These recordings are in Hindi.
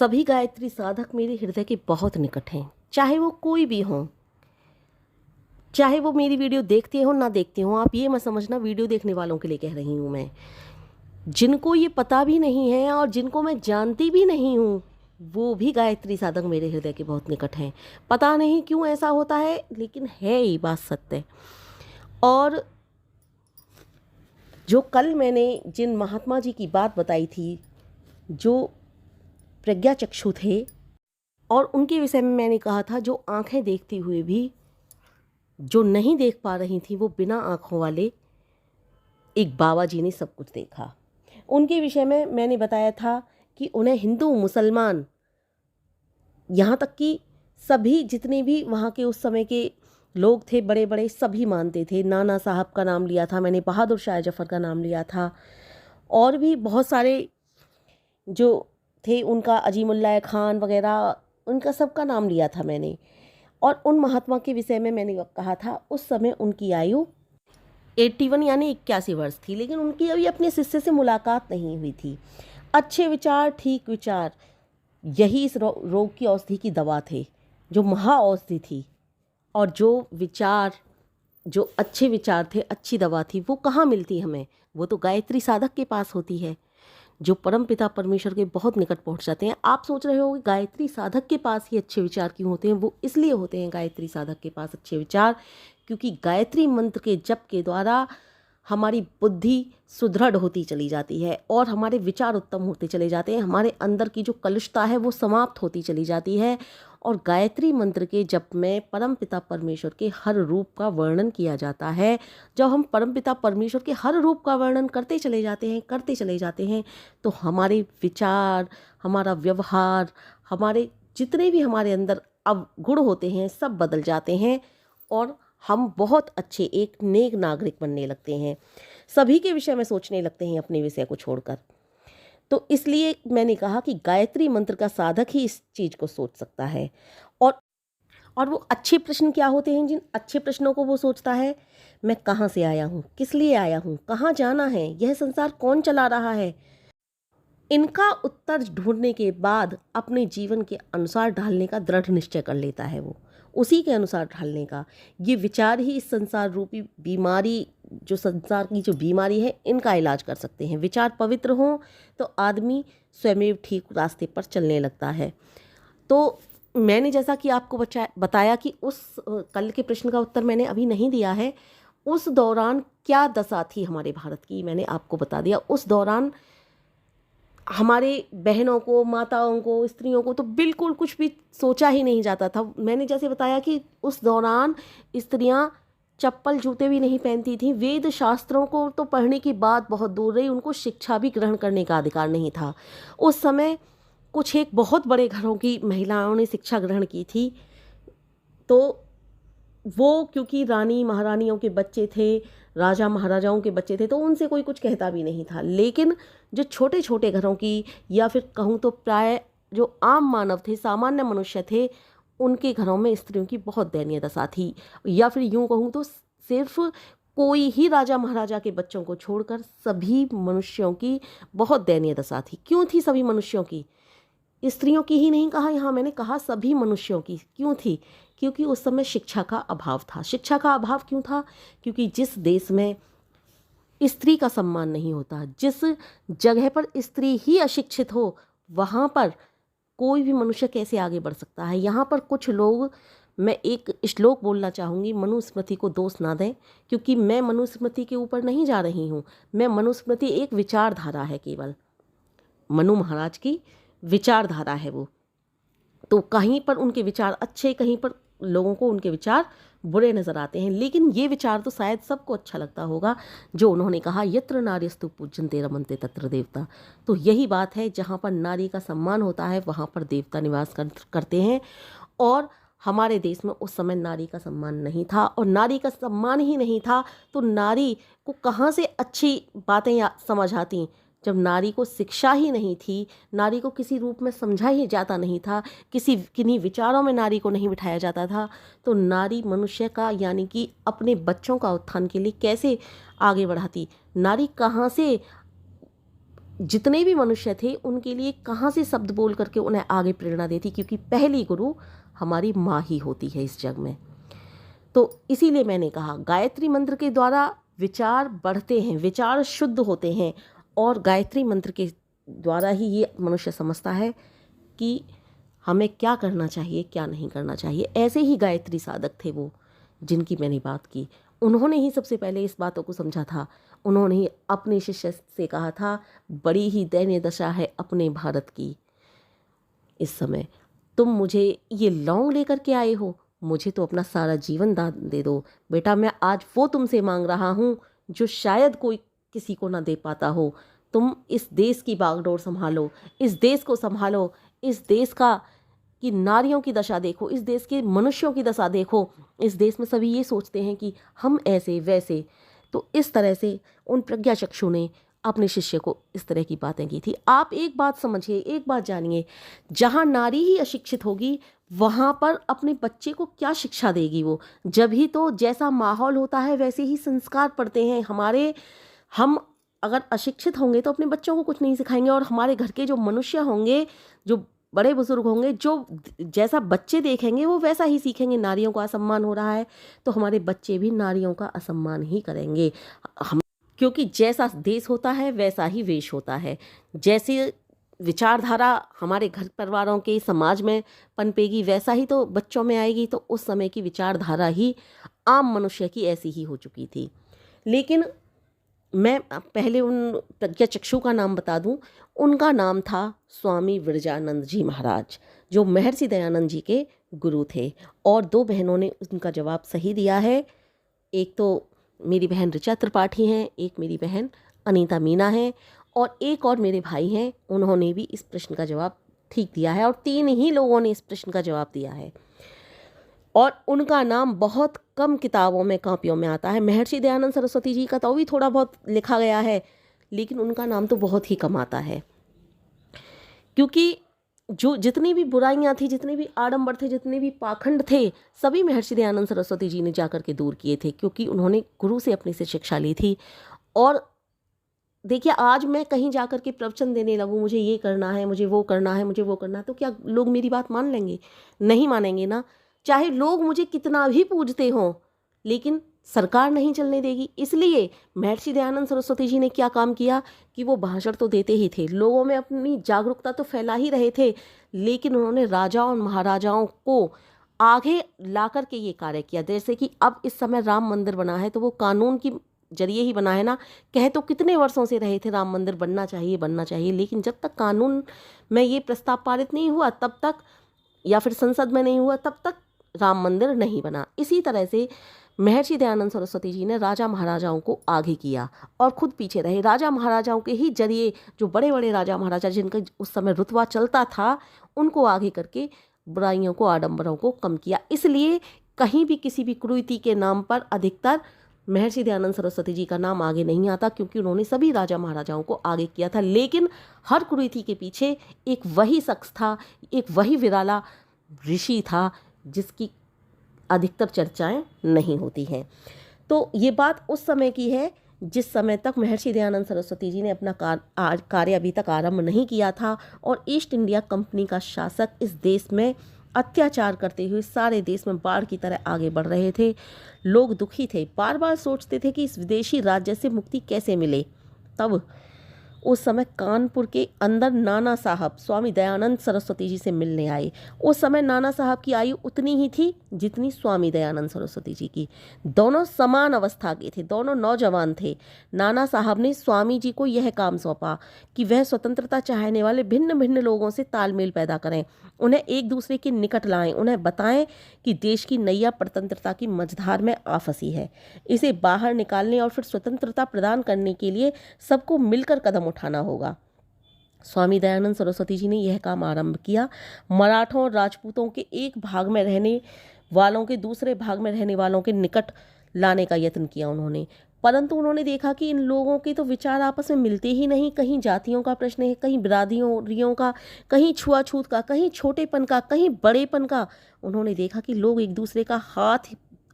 सभी गायत्री साधक मेरे हृदय के बहुत निकट हैं, चाहे वो कोई भी हों, चाहे वो मेरी वीडियो देखते हो ना देखते हो। आप ये मत समझना वीडियो देखने वालों के लिए कह रही हूँ मैं। जिनको ये पता भी नहीं है और जिनको मैं जानती भी नहीं हूँ, वो भी गायत्री साधक मेरे हृदय के बहुत निकट हैं। पता नहीं क्यों ऐसा होता है, लेकिन है ये बात सत्य। और जो कल मैंने जिन महात्मा जी की बात बताई थी, जो प्रज्ञाचक्षु थे, और उनके विषय में मैंने कहा था जो आंखें देखते हुए भी जो नहीं देख पा रही थी, वो बिना आँखों वाले एक बाबा जी ने सब कुछ देखा। उनके विषय में मैंने बताया था कि उन्हें हिंदू मुसलमान, यहाँ तक कि सभी जितने भी वहाँ के उस समय के लोग थे बड़े बड़े, सभी मानते थे। नाना साहब का नाम लिया था मैंने, बहादुर शाह जफ़र का नाम लिया था, और भी बहुत सारे जो थे, उनका अजीमुल्लाह खान वगैरह, उनका सबका नाम लिया था मैंने। और उन महात्मा के विषय में मैंने कहा था उस समय उनकी आयु 81 यानी 81 वर्ष थी, लेकिन उनकी अभी अपने शिष्य से मुलाकात नहीं हुई थी। अच्छे विचार, ठीक विचार, यही इस रोग की औषधि की दवा थे, जो महा औषधि थी। और जो विचार, जो अच्छे विचार थे, अच्छी दवा थी, वो कहाँ मिलती हमें? वो तो गायत्री साधक के पास होती है, जो परम पिता परमेश्वर के बहुत निकट पहुंच जाते हैं। आप सोच रहे होंगे गायत्री साधक के पास ही अच्छे विचार क्यों होते हैं? वो इसलिए होते हैं गायत्री साधक के पास अच्छे विचार, क्योंकि गायत्री मंत्र के जप के द्वारा हमारी बुद्धि सुदृढ़ होती चली जाती है और हमारे विचार उत्तम होते चले जाते हैं। हमारे अंदर की जो कलुषता है वो समाप्त होती चली जाती है। और गायत्री मंत्र के जप में परम पिता परमेश्वर के हर रूप का वर्णन किया जाता है। जब हम परम पिता परमेश्वर के हर रूप का वर्णन करते चले जाते हैं तो हमारे विचार, हमारा व्यवहार, हमारे जितने भी हमारे अंदर अवगुण होते हैं सब बदल जाते हैं और हम बहुत अच्छे एक नेक नागरिक बनने लगते हैं। सभी के विषय में सोचने लगते हैं अपने विषय को छोड़कर। तो इसलिए मैंने कहा कि गायत्री मंत्र का साधक ही इस चीज़ को सोच सकता है। और वो अच्छे प्रश्न क्या होते हैं? जिन अच्छे प्रश्नों को वो सोचता है, मैं कहाँ से आया हूँ, किस लिए आया हूँ, कहाँ जाना है, यह संसार कौन चला रहा है, इनका उत्तर ढूंढने के बाद अपने जीवन के अनुसार ढालने का दृढ़ निश्चय कर लेता है। वो उसी के अनुसार ढालने का, ये विचार ही इस संसार रूपी बीमारी, जो संसार की जो बीमारी है, इनका इलाज कर सकते हैं। विचार पवित्र हों तो आदमी स्वयं ठीक रास्ते पर चलने लगता है। तो मैंने जैसा कि आपको बताया कि उस कल के प्रश्न का उत्तर मैंने अभी नहीं दिया है। उस दौरान क्या दशा थी हमारे भारत की, मैंने आपको बता दिया। उस दौरान हमारे बहनों को, माताओं को, स्त्रियों को तो बिल्कुल कुछ भी सोचा ही नहीं जाता था। मैंने जैसे बताया कि उस दौरान स्त्रियां चप्पल जूते भी नहीं पहनती थी। वेद शास्त्रों को तो पढ़ने की बात बहुत दूर रही, उनको शिक्षा भी ग्रहण करने का अधिकार नहीं था। उस समय कुछ एक बहुत बड़े घरों की महिलाओं ने शिक्षा ग्रहण की थी, तो वो क्योंकि रानी महारानियों के बच्चे थे, राजा महाराजाओं के बच्चे थे, तो उनसे कोई कुछ कहता भी नहीं था। लेकिन जो छोटे छोटे घरों की, या फिर कहूँ तो प्राय जो आम मानव थे, सामान्य मनुष्य थे, उनके घरों में स्त्रियों की बहुत दयनीय दशा थी। या फिर यूँ कहूँ तो सिर्फ कोई ही राजा महाराजा के बच्चों को छोड़कर सभी मनुष्यों की बहुत दयनीय दशा थी। क्यों थी सभी मनुष्यों की? स्त्रियों की ही नहीं कहा, यहाँ मैंने कहा सभी मनुष्यों की। क्यों थी? क्योंकि उस समय शिक्षा का अभाव था। शिक्षा का अभाव क्यों था? क्योंकि जिस देश में स्त्री का सम्मान नहीं होता, जिस जगह पर स्त्री ही अशिक्षित हो, वहाँ पर कोई भी मनुष्य कैसे आगे बढ़ सकता है? यहाँ पर कुछ लोग, मैं एक श्लोक बोलना चाहूँगी, मनुस्मृति को दोष ना दें, क्योंकि मैं मनुस्मृति के ऊपर नहीं जा रही हूँ। मैं मनुस्मृति एक विचारधारा है, केवल मनु महाराज की विचारधारा है वो। तो कहीं पर उनके विचार अच्छे, कहीं पर लोगों को उनके विचार बुरे नज़र आते हैं। लेकिन ये विचार तो शायद सबको अच्छा लगता होगा, जो उन्होंने कहा यत्र नार्यस्तु पूज्यन्ते रमन्ते तत्र देवता। तो यही बात है, जहाँ पर नारी का सम्मान होता है वहाँ पर देवता निवास करते हैं। और हमारे देश में उस समय नारी का सम्मान नहीं था, और नारी का सम्मान ही नहीं था तो नारी को कहाँ से अच्छी बातें समझ आती? जब नारी को शिक्षा ही नहीं थी, नारी को किसी रूप में समझा ही जाता नहीं था, किन्हीं विचारों में नारी को नहीं बिठाया जाता था, तो नारी मनुष्य का, यानी कि अपने बच्चों का उत्थान के लिए कैसे आगे बढ़ाती? नारी कहाँ से जितने भी मनुष्य थे उनके लिए कहाँ से शब्द बोल करके उन्हें आगे प्रेरणा देती, क्योंकि पहली गुरु हमारी माँ ही होती है इस जग में। तो इसीलिए मैंने कहा गायत्री मंत्र के द्वारा विचार बढ़ते हैं, विचार शुद्ध होते हैं, और गायत्री मंत्र के द्वारा ही ये मनुष्य समझता है कि हमें क्या करना चाहिए क्या नहीं करना चाहिए। ऐसे ही गायत्री साधक थे वो जिनकी मैंने बात की, उन्होंने ही सबसे पहले इस बातों को समझा था। उन्होंने ही अपने शिष्य से कहा था, बड़ी ही दयनीय दशा है अपने भारत की इस समय, तुम मुझे ये लौंग लेकर के आए हो, मुझे तो अपना सारा जीवन दान दे दो बेटा। मैं आज वो तुमसे मांग रहा हूँ जो शायद कोई किसी को ना दे पाता हो। तुम इस देश की बागडोर संभालो, इस देश को संभालो, इस देश का कि नारियों की दशा देखो, इस देश के मनुष्यों की दशा देखो। इस देश में सभी ये सोचते हैं कि हम ऐसे वैसे। तो इस तरह से उन प्रज्ञाचक्षु ने अपने शिष्य को इस तरह की बातें की थी। आप एक बात समझिए, एक बात जानिए, जहाँ नारी ही अशिक्षित होगी वहाँ पर अपने बच्चे को क्या शिक्षा देगी वो? जब ही तो जैसा माहौल होता है वैसे ही संस्कार पड़ते हैं हमारे। हम अगर अशिक्षित होंगे तो अपने बच्चों को कुछ नहीं सिखाएंगे, और हमारे घर के जो मनुष्य होंगे, जो बड़े बुजुर्ग होंगे, जो जैसा बच्चे देखेंगे वो वैसा ही सीखेंगे। नारियों का असम्मान हो रहा है तो हमारे बच्चे भी नारियों का असम्मान ही करेंगे। हम क्योंकि जैसा देश होता है वैसा ही वेश होता है। जैसे विचारधारा हमारे घर परिवारों के समाज में पनपेगी वैसा ही तो बच्चों में आएगी। तो उस समय की विचारधारा ही आम मनुष्य की ऐसी ही हो चुकी थी। लेकिन मैं पहले उन प्रज्ञाचक्षु का नाम बता दूं। उनका नाम था स्वामी विरजानंद जी महाराज, जो महर्षि दयानंद जी के गुरु थे। और दो बहनों ने उनका जवाब सही दिया है। एक तो मेरी बहन ऋचा त्रिपाठी हैं, एक मेरी बहन अनीता मीना है, और एक और मेरे भाई हैं, उन्होंने भी इस प्रश्न का जवाब ठीक दिया है। और 3 ही लोगों ने इस प्रश्न का जवाब दिया है, और उनका नाम बहुत कम किताबों में कापियों में आता है। महर्षि दयानंद सरस्वती जी का तो भी थोड़ा बहुत लिखा गया है, लेकिन उनका नाम तो बहुत ही कम आता है। क्योंकि जो जितनी भी बुराइयां थी, जितने भी आडंबर थे, जितने भी पाखंड थे, सभी महर्षि दयानंद सरस्वती जी ने जाकर के दूर किए थे, क्योंकि उन्होंने गुरु से अपने से शिक्षा ली थी। और देखिए, आज मैं कहीं जाकर के प्रवचन देने लगूं, मुझे ये करना है, मुझे वो करना है, मुझे वो करना है, तो क्या लोग मेरी बात मान लेंगे? नहीं मानेंगे ना। चाहे लोग मुझे कितना भी पूजते हों, लेकिन सरकार नहीं चलने देगी। इसलिए महर्षि दयानंद सरस्वती जी ने क्या काम किया कि वो भाषण तो देते ही थे, लोगों में अपनी जागरूकता तो फैला ही रहे थे, लेकिन उन्होंने राजाओं और महाराजाओं को आगे ला करके ये कार्य किया। जैसे कि अब इस समय राम मंदिर बना है तो वो कानून की जरिए ही बना है ना। कह तो कितने वर्षों से रहे थे राम मंदिर बनना चाहिए बनना चाहिए, लेकिन जब तक कानून में ये प्रस्ताव पारित नहीं हुआ तब तक, या फिर संसद में नहीं हुआ तब तक राम मंदिर नहीं बना। इसी तरह से महर्षि दयानंद सरस्वती जी ने राजा महाराजाओं को आगे किया और खुद पीछे रहे। राजा महाराजाओं के ही जरिए, जो बड़े बड़े राजा महाराजा जिनका उस समय रुतबा चलता था, उनको आगे करके बुराइयों को, आडंबरों को कम किया। इसलिए कहीं भी किसी भी कुरीति के नाम पर अधिकतर महर्षि दयानंद सरस्वती जी का नाम आगे नहीं आता, क्योंकि उन्होंने सभी राजा महाराजाओं को आगे किया था। लेकिन हर कुरीति के पीछे एक वही शख्स था, एक वही विराला ऋषि था, जिसकी अधिकतर चर्चाएं नहीं होती हैं। तो ये बात उस समय की है जिस समय तक महर्षि दयानंद सरस्वती जी ने अपना कार्य अभी तक आरंभ नहीं किया था, और ईस्ट इंडिया कंपनी का शासक इस देश में अत्याचार करते हुए सारे देश में बाढ़ की तरह आगे बढ़ रहे थे। लोग दुखी थे, बार बार सोचते थे कि इस विदेशी राज्य से मुक्ति कैसे मिले। तब उस समय कानपुर के अंदर नाना साहब स्वामी दयानंद सरस्वती जी से मिलने आए। उस समय नाना साहब की आयु उतनी ही थी जितनी स्वामी दयानंद सरस्वती जी की। दोनों समान अवस्था के थे, दोनों नौजवान थे। नाना साहब ने स्वामी जी को यह काम सौंपा कि वह स्वतंत्रता चाहने वाले भिन्न भिन्न लोगों से तालमेल पैदा करें, उन्हें एक दूसरे के निकट लाएं, उन्हें बताएं कि देश की नैया प्रतंत्रता की मझधार में आ फंसी है। इसे बाहर निकालने और फिर स्वतंत्रता प्रदान करने के लिए सबको मिलकर कदम उठाना होगा। स्वामी दयानंद सरस्वती जी ने यह काम आरंभ किया। मराठों और राजपूतों के एक भाग में रहने वालों के दूसरे भाग में रहने वालों के निकट लाने का यत्न किया उन्होंने। परंतु उन्होंने देखा कि इन लोगों के तो विचार आपस में मिलते ही नहीं। कहीं जातियों का प्रश्न है, कहीं बिरादरियों का, कहीं छुआछूत का, कहीं छोटेपन का, कहीं बड़ेपन का। उन्होंने देखा कि लोग एक दूसरे का हाथ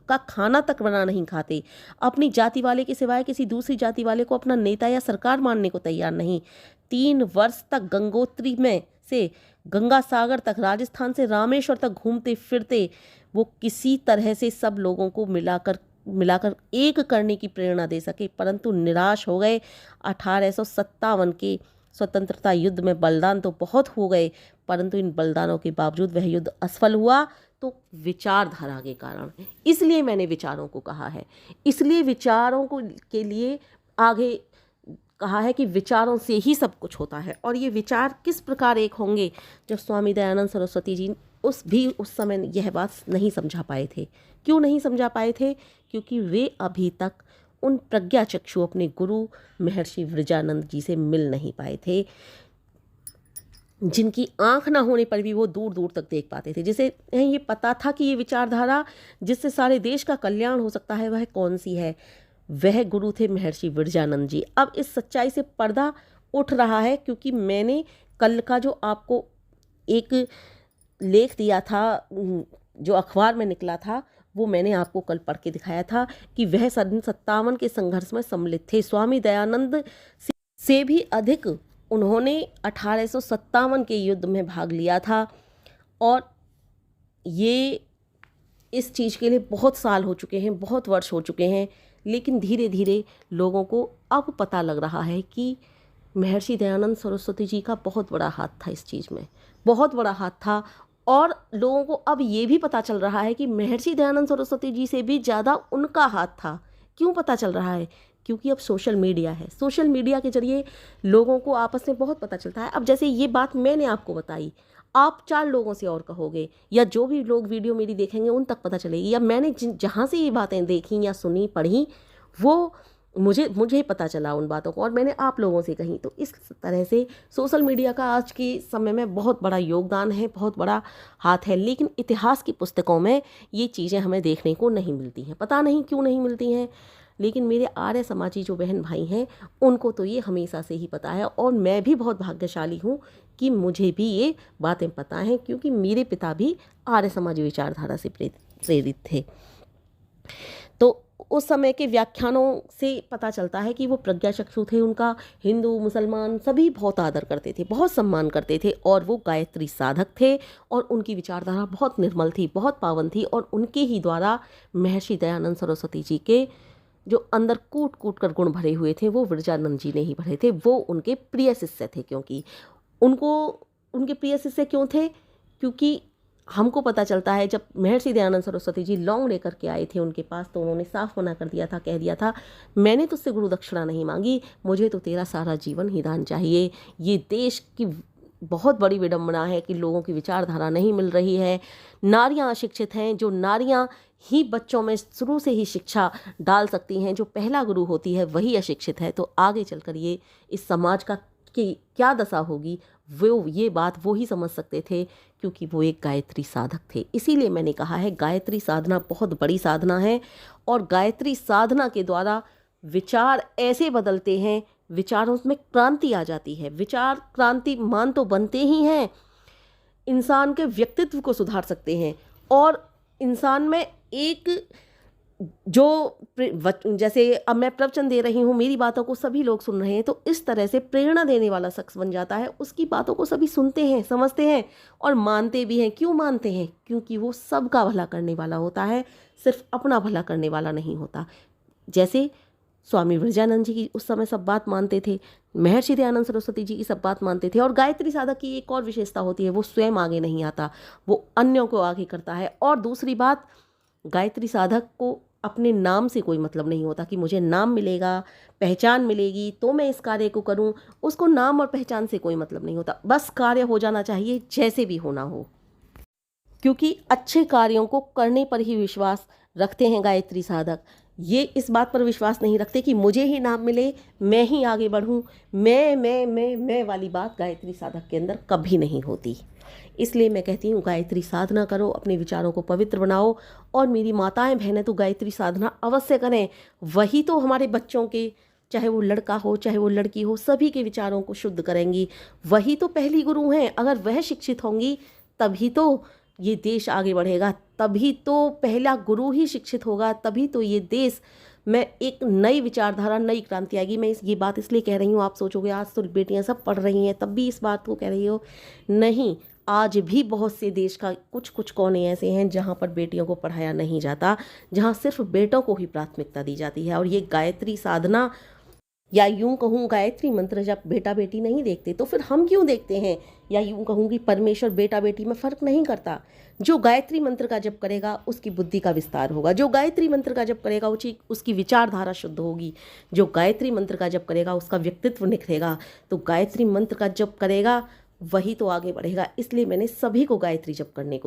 का खाना तक बना नहीं खाते, अपनी जाति वाले के सिवाय किसी दूसरी जाति वाले को अपना नेता या सरकार मानने को तैयार नहीं। 3 वर्ष तक गंगोत्री में से गंगा सागर तक, राजस्थान से रामेश्वर तक घूमते फिरते वो किसी तरह से सब लोगों को मिलाकर एक करने की प्रेरणा दे सके, परंतु निराश हो गए। 1857 के स्वतंत्रता युद्ध में बलिदान तो बहुत हो गए, परंतु इन बलिदानों के बावजूद वह युद्ध असफल हुआ, तो विचारधारा के कारण। इसलिए मैंने विचारों को कहा है, इसलिए विचारों को के लिए आगे कहा है कि विचारों से ही सब कुछ होता है। और ये विचार किस प्रकार एक होंगे, जब स्वामी दयानंद सरस्वती जी उस समय यह बात नहीं समझा पाए थे। क्यों नहीं समझा पाए थे? क्योंकि वे अभी तक उन प्रज्ञा चक्षु अपने गुरु महर्षि विरजानंद जी से मिल नहीं पाए थे, जिनकी आंख ना होने पर भी वो दूर दूर तक देख पाते थे। जिसे ये पता था कि ये विचारधारा जिससे सारे देश का कल्याण हो सकता है, वह कौन सी है? वह गुरु थे महर्षि विरजानंद जी। अब इस सच्चाई से पर्दा उठ रहा है, क्योंकि मैंने कल का जो आपको एक लेख दिया था, जो अखबार में निकला था, वो मैंने आपको कल पढ़ के दिखाया था कि वह सन 57 के संघर्ष में सम्मिलित थे। स्वामी दयानंद से भी अधिक उन्होंने 1857 के युद्ध में भाग लिया था। और ये इस चीज़ के लिए बहुत साल हो चुके हैं, बहुत वर्ष हो चुके हैं, लेकिन धीरे धीरे लोगों को अब पता लग रहा है कि महर्षि दयानंद सरस्वती जी का बहुत बड़ा हाथ था इस चीज़ में, बहुत बड़ा हाथ था। और लोगों को अब ये भी पता चल रहा है कि महर्षि दयानंद सरस्वती जी से भी ज़्यादा उनका हाथ था। क्यों पता चल रहा है? क्योंकि अब सोशल मीडिया है। सोशल मीडिया के जरिए लोगों को आपस में बहुत पता चलता है। अब जैसे ये बात मैंने आपको बताई, आप 4 लोगों से और कहोगे, या जो भी लोग वीडियो मेरी देखेंगे उन तक पता चलेगी, या मैंने जहाँ से ये बातें देखी या सुनी पढ़ी, वो मुझे पता चला उन बातों को, और मैंने आप लोगों से कही। तो इस तरह से सोशल मीडिया का आज के समय में बहुत बड़ा योगदान है, बहुत बड़ा हाथ है। लेकिन इतिहास की पुस्तकों में ये चीज़ें हमें देखने को नहीं मिलती हैं। पता नहीं क्यों नहीं मिलती हैं, लेकिन मेरे आर्य समाजी जो बहन भाई हैं, उनको तो ये हमेशा से ही पता है। और मैं भी बहुत भाग्यशाली हूँ कि मुझे भी ये बातें पता हैं, क्योंकि मेरे पिता भी आर्य समाजी विचारधारा से प्रेरित थे। तो उस समय के व्याख्यानों से पता चलता है कि वो प्रज्ञाचक्षु थे। उनका हिंदू मुसलमान सभी बहुत आदर करते थे, बहुत सम्मान करते थे, और वो गायत्री साधक थे। और उनकी विचारधारा बहुत निर्मल थी, बहुत पावन थी। और उनके ही द्वारा महर्षि दयानंद सरस्वती जी के जो अंदर कूट कूट कर गुण भरे हुए थे, वो विरजानंद जी ने ही भरे थे। वो उनके प्रिय शिष्य थे। क्योंकि उनके प्रिय शिष्य क्यों थे? क्योंकि हमको पता चलता है, जब महर्षि दयानंद सरस्वती जी लौंग लेकर के आए थे उनके पास, तो उन्होंने साफ मना कर दिया था, कह दिया था, मैंने तुझसे गुरु दक्षिणा नहीं मांगी, मुझे तो तेरा सारा जीवन ही दान चाहिए। ये देश की बहुत बड़ी विडंबना है कि लोगों की विचारधारा नहीं मिल रही है। नारियां अशिक्षित हैं। जो नारियां ही बच्चों में शुरू से ही शिक्षा डाल सकती हैं, जो पहला गुरु होती है, वही अशिक्षित है। तो आगे चलकर ये इस समाज का कि क्या दशा होगी, वो ये बात वो ही समझ सकते थे, क्योंकि वो एक गायत्री साधक थे। इसीलिए मैंने कहा है, गायत्री साधना बहुत बड़ी साधना है। और गायत्री साधना के द्वारा विचार ऐसे बदलते हैं, विचारों में क्रांति आ जाती है। विचार क्रांतिमान तो बनते ही हैं, इंसान के व्यक्तित्व को सुधार सकते हैं। और इंसान में एक जो जैसे अब मैं प्रवचन दे रही हूँ, मेरी बातों को सभी लोग सुन रहे हैं, तो इस तरह से प्रेरणा देने वाला शख्स बन जाता है। उसकी बातों को सभी सुनते हैं, समझते हैं और मानते भी हैं। क्यों मानते हैं? क्योंकि वो सबका भला करने वाला होता है, सिर्फ अपना भला करने वाला नहीं होता। जैसे स्वामी विरजानंद जी की उस समय सब बात मानते थे, महर्षि दयानंद सरस्वती जी की सब बात मानते थे। और गायत्री साधक की एक और विशेषता होती है, वो स्वयं आगे नहीं आता, वो अन्यों को आगे करता है। और दूसरी बात, गायत्री साधक को अपने नाम से कोई मतलब नहीं होता कि मुझे नाम मिलेगा, पहचान मिलेगी तो मैं इस कार्य को करूं। उसको नाम और पहचान से कोई मतलब नहीं होता, बस कार्य हो जाना चाहिए, जैसे भी होना हो। क्योंकि अच्छे कार्यों को करने पर ही विश्वास रखते हैं गायत्री साधक। ये इस बात पर विश्वास नहीं रखते कि मुझे ही नाम मिले, मैं ही आगे बढ़ूं। मैं वाली बात गायत्री साधक के अंदर कभी नहीं होती। इसलिए मैं कहती हूँ, गायत्री साधना करो, अपने विचारों को पवित्र बनाओ। और मेरी माताएं बहनें तो गायत्री साधना अवश्य करें। वही तो हमारे बच्चों के, चाहे वो लड़का हो चाहे वो लड़की हो, सभी के विचारों को शुद्ध करेंगी। वही तो पहली गुरु हैं। अगर वह शिक्षित होंगी तभी तो ये देश आगे बढ़ेगा, तभी तो पहला गुरु ही शिक्षित होगा, तभी तो ये देश मैं एक नई विचारधारा, नई क्रांति आएगी। मैं ये बात इसलिए कह रही हूँ, आप सोचोगे आज तो बेटियां सब पढ़ रही हैं तब भी इस बात को कह रही हो। नहीं, आज भी बहुत से देश का कुछ कुछ कोने ऐसे हैं जहाँ पर बेटियों को पढ़ाया नहीं जाता, जहाँ सिर्फ बेटों को ही प्राथमिकता दी जाती है। और ये गायत्री साधना, या यूं कहूँ गायत्री मंत्र, जब बेटा बेटी नहीं देखते तो फिर हम क्यों देखते हैं? या यूं कहूँ कि परमेश्वर बेटा बेटी में फ़र्क नहीं करता। जो गायत्री मंत्र का जप करेगा उसकी बुद्धि का विस्तार होगा, जो गायत्री मंत्र का जप करेगा उसकी विचारधारा शुद्ध होगी, जो गायत्री मंत्र का जप करेगा उसका व्यक्तित्व निखरेगा। तो गायत्री मंत्र का जप करेगा वही तो आगे बढ़ेगा। इसलिए मैंने सभी को गायत्री जप करने को